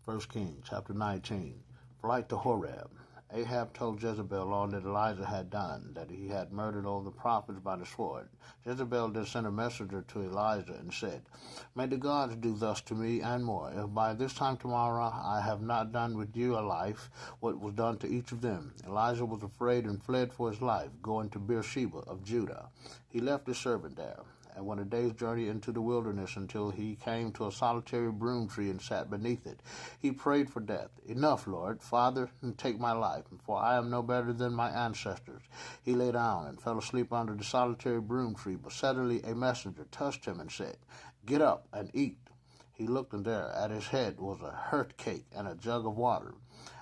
First Kings chapter 19. Flight to Horeb. Ahab told Jezebel all that Elijah had done, that he had murdered all the prophets by the sword. Jezebel then sent a messenger to Elijah and said, May the gods do thus to me and more, if by this time tomorrow I have not done with you alive what was done to each of them. Elijah was afraid and fled for his life, going to Beersheba of Judah. He left his servant there, and went a day's journey into the wilderness until he came to a solitary broom tree and sat beneath it. He prayed for death. Enough, Lord, Father, take my life, for I am no better than my ancestors. He lay down and fell asleep under the solitary broom tree, but suddenly a messenger touched him and said, Get up and eat. He looked, and there at his head was a hurt cake and a jug of water.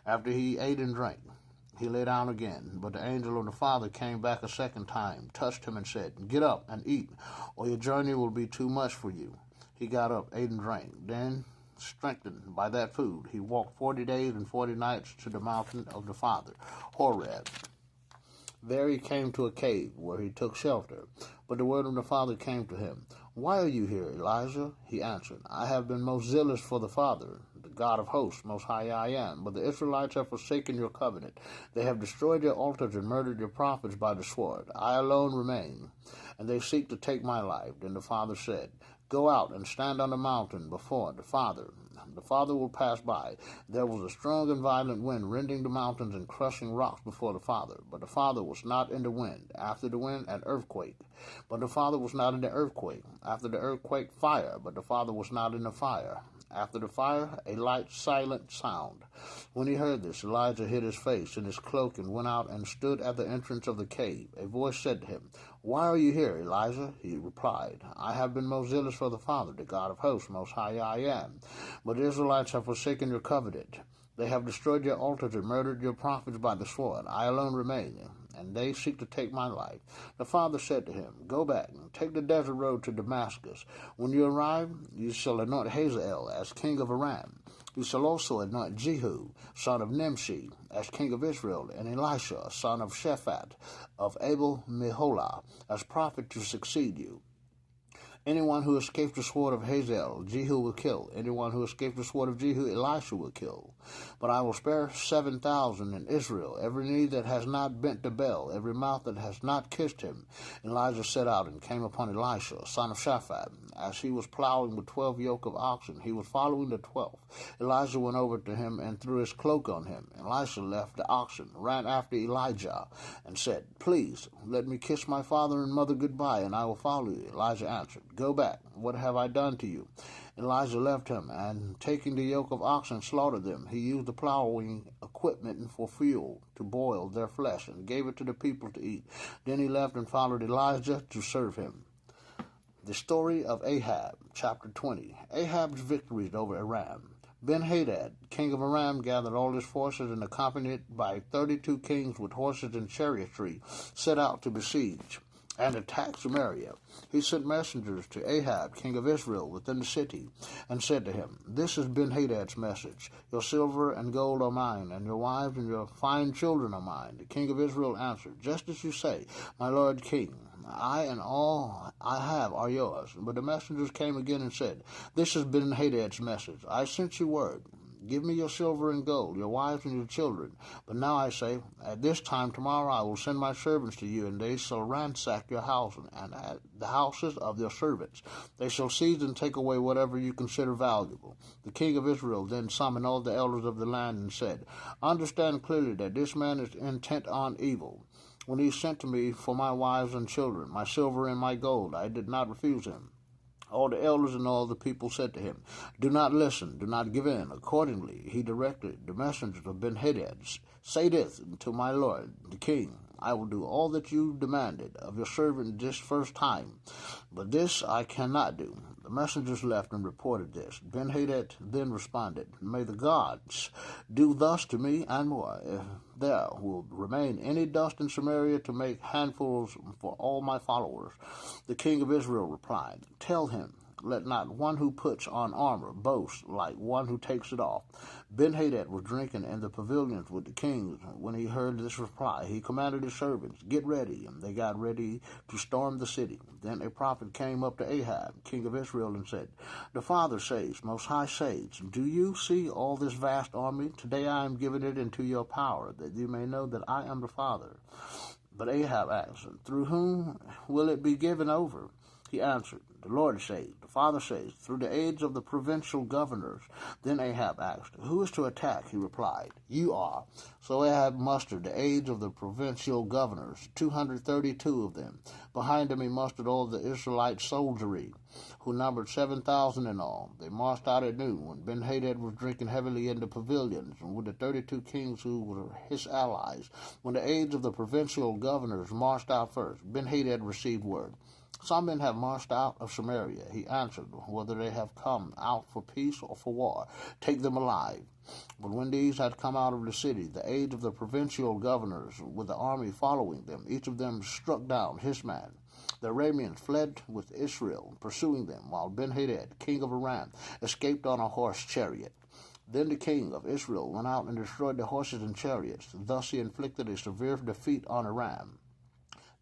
After he ate and drank, he lay down again, but the angel of the Father came back a second time, touched him, and said, Get up and eat, or your journey will be too much for you. He got up, ate and drank. Then, strengthened by that food, he walked 40 days and 40 nights to the mountain of the Father, Horeb. There he came to a cave where he took shelter. But the word of the Father came to him. Why are you here, Elijah? He answered, I have been most zealous for the Father, the God of hosts, most high I am. But the Israelites have forsaken your covenant. They have destroyed your altars and murdered your prophets by the sword. I alone remain, and they seek to take my life. Then the Father said, Go out and stand on the mountain before the Father. The Father will pass by. There was a strong and violent wind rending the mountains and crushing rocks before the Father. But the Father was not in the wind. After the wind, an earthquake. But the Father was not in the earthquake. After the earthquake, fire. But the Father was not in the fire. After the fire, a light, silent sound. When he heard this, Elijah hid his face in his cloak and went out and stood at the entrance of the cave. A voice said to him, Why are you here, Elijah? He replied, I have been most zealous for the Father, the God of hosts, most high I am. But the Israelites have forsaken your covenant. They have destroyed your altars and murdered your prophets by the sword. I alone remain, and they seek to take my life. The Father said to him, Go back, and take the desert road to Damascus. When you arrive, you shall anoint Hazael as king of Aram. You shall also anoint Jehu, son of Nimshi, as king of Israel, and Elisha, son of Shaphat, of Abel-Meholah, as prophet to succeed you. Anyone who escapes the sword of Hazael, Jehu will kill. Anyone who escapes the sword of Jehu, Elisha will kill. But I will spare 7,000 in Israel, every knee that has not bent to Baal, every mouth that has not kissed him. Elijah set out and came upon Elisha, son of Shaphat. As he was plowing with 12 yoke of oxen, he was following the 12th. Elijah went over to him and threw his cloak on him. Elisha left the oxen, ran after Elijah, and said, Please, let me kiss my father and mother goodbye, and I will follow you. Elijah answered, Go back. What have I done to you? Elijah left him, and taking the yoke of oxen, slaughtered them. He used the plowing equipment for fuel to boil their flesh, and gave it to the people to eat. Then he left and followed Elijah to serve him. The story of Ahab, chapter 20. Ahab's victories over Aram. Ben-Hadad, king of Aram, gathered all his forces and, accompanied by 32 kings with horses and chariotry, set out to besiege and attack Samaria. He sent messengers to Ahab, king of Israel, within the city, and said to him, This is Ben-Hadad's message. Your silver and gold are mine, and your wives and your fine children are mine. The king of Israel answered, Just as you say, my lord king. I and all I have are yours. But the messengers came again and said, This has been Ben-Hadad's message. I sent you word. Give me your silver and gold, your wives and your children. But now I say, at this time tomorrow I will send my servants to you, and they shall ransack your house and the houses of your servants. They shall seize and take away whatever you consider valuable. The king of Israel then summoned all the elders of the land and said, Understand clearly that this man is intent on evil. When he sent to me for my wives and children, my silver and my gold, I did not refuse him. All the elders and all the people said to him, Do not listen, do not give in. Accordingly, he directed the messengers of Ben-Hadad, Say this to my lord, the king, I will do all that you demanded of your servant this first time, but this I cannot do. The messengers left and reported this. Ben-Hadad then responded, May the gods do thus to me and more, if there will remain any dust in Samaria to make handfuls for all my followers. The king of Israel replied, Tell him, Let not one who puts on armor boast like one who takes it off. Ben-Hadad was drinking in the pavilions with the kings. When he heard this reply, he commanded his servants, "Get ready." And they got ready to storm the city. Then a prophet came up to Ahab, king of Israel, and said, "The Father says, Most High says, do you see all this vast army? Today I am giving it into your power, that you may know that I am the Father." But Ahab asked, "Through whom will it be given over?" He answered, "The Lord says, the Father says, through the aids of the provincial governors." Then Ahab asked, "Who is to attack?" He replied, "You are." So Ahab mustered the aids of the provincial governors, 232 of them. Behind him he mustered all the Israelite soldiery, who numbered 7,000 in all. They marched out at noon, when Ben-Hadad was drinking heavily in the pavilions, and with the 32 kings who were his allies. When the aids of the provincial governors marched out first, Ben-Hadad received word, "Some men have marched out of Samaria." He answered, "Whether they have come out for peace or for war, take them alive." But when these had come out of the city, the aides of the provincial governors, with the army following them, each of them struck down his man. The Arameans fled with Israel, pursuing them, while Ben-Hadad, king of Aram, escaped on a horse chariot. Then the king of Israel went out and destroyed the horses and chariots. Thus he inflicted a severe defeat on Aram.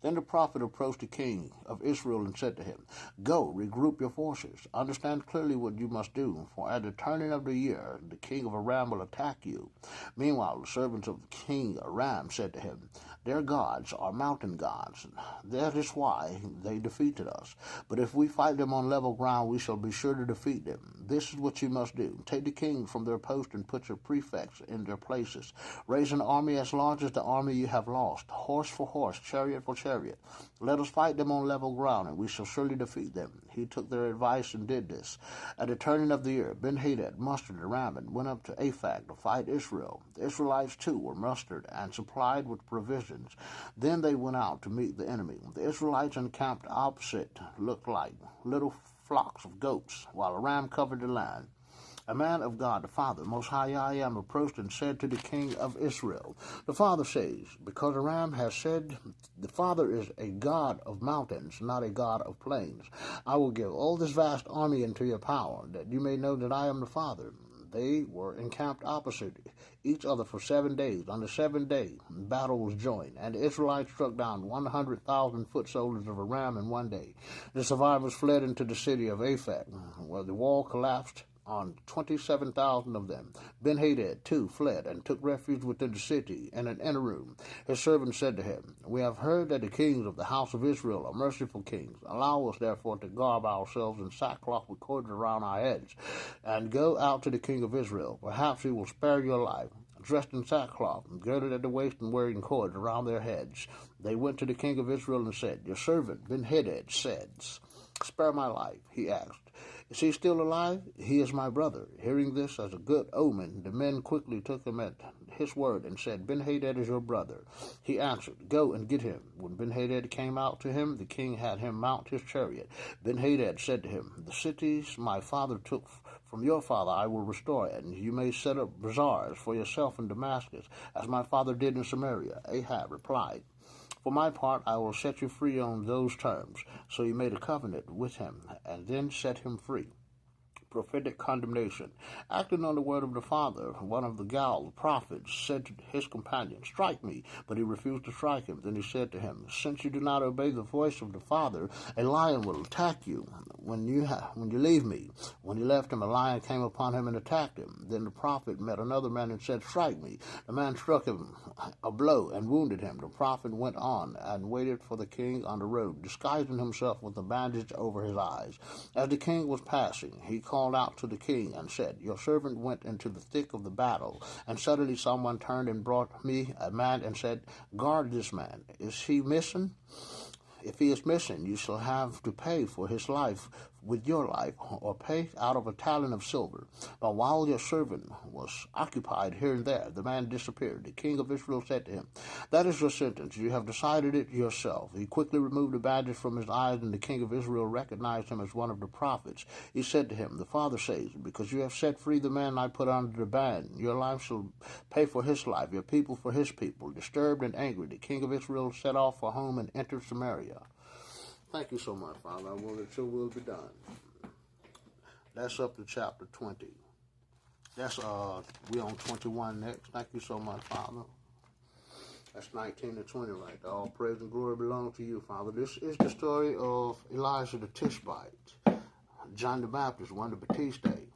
Then the prophet approached the king of Israel and said to him, "Go, regroup your forces. Understand clearly what you must do, for at the turning of the year the king of Aram will attack you." Meanwhile the servants of King Aram said to him, "Their gods are mountain gods. That is why they defeated us. But if we fight them on level ground, we shall be sure to defeat them. This is what you must do. Take the kings from their post and put your prefects in their places. Raise an army as large as the army you have lost, horse for horse, chariot for chariot. Let us fight them on level ground, and we shall surely defeat them." He took their advice and did this. At the turning of the year, Ben-Hadad mustered Aram and went up to Aphek to fight Israel. The Israelites too were mustered and supplied with provisions. Then they went out to meet the enemy. The Israelites encamped opposite looked like little flocks of goats, while Aram covered the land. A man of God, the Father, Most High I Am, approached and said to the king of Israel, "The Father says, because Aram has said, the Father is a God of mountains, not a God of plains. I will give all this vast army into your power, that you may know that I am the Father." They were encamped opposite each other for 7 days. On the 7th day, battle was joined, and the Israelites struck down 100,000 foot soldiers of Aram in 1 day. The survivors fled into the city of Aphek, where the wall collapsed on 27,000 of them. Ben-Hadad, too, fled and took refuge within the city in an inner room. His servants said to him, "We have heard that the kings of the house of Israel are merciful kings. Allow us, therefore, to garb ourselves in sackcloth with cords around our heads, and go out to the king of Israel. Perhaps he will spare your life." Dressed in sackcloth, girded at the waist and wearing cords around their heads, they went to the king of Israel and said, "Your servant Ben-Hadad says, 'Spare my life.'" He asked, "Is he still alive?" "He is my brother." Hearing this as a good omen, the men quickly took him at his word and said, "Ben-Hadad is your brother." He answered, "Go and get him." When Ben-Hadad came out to him, the king had him mount his chariot. Ben-Hadad said to him, "The cities my father took from your father I will restore, and you may set up bazaars for yourself in Damascus, as my father did in Samaria." Ahab replied, "For my part, I will set you free on those terms." So he made a covenant with him, and then set him free. Prophetic condemnation. Acting on the word of the Father, one of the Gal prophets said to his companion, "Strike me," but he refused to strike him. Then he said to him, "Since you do not obey the voice of the Father, a lion will attack you when you leave me." When he left him, a lion came upon him and attacked him. Then the prophet met another man and said, "Strike me." The man struck him a blow and wounded him. The prophet went on and waited for the king on the road, disguising himself with a bandage over his eyes. As the king was passing, he called out to the king and said, "Your servant went into the thick of the battle, and suddenly someone turned and brought me a man and said, 'Guard this man. Is he missing? If he is missing, you shall have to pay for his life with your life, or pay out of a talent of silver.' But while your servant was occupied here and there, the man disappeared. The king of Israel said to him, 'That is your sentence. You have decided it yourself.' He quickly removed the bandage from his eyes, and the king of Israel recognized him as one of the prophets. He said to him, 'The Father says, because you have set free the man I put under the ban, your life shall pay for his life, your people for his people.' Disturbed and angry, the king of Israel set off for home and entered Samaria." Thank you so much, Father. I will that your will be done. That's up to chapter 20. That's we on 21 next. Thank you so much, Father. That's 19 to 20 right there. All praise and glory belong to you, Father. This is the story of Elijah the Tishbite. John the Baptist, one of the Baptiste.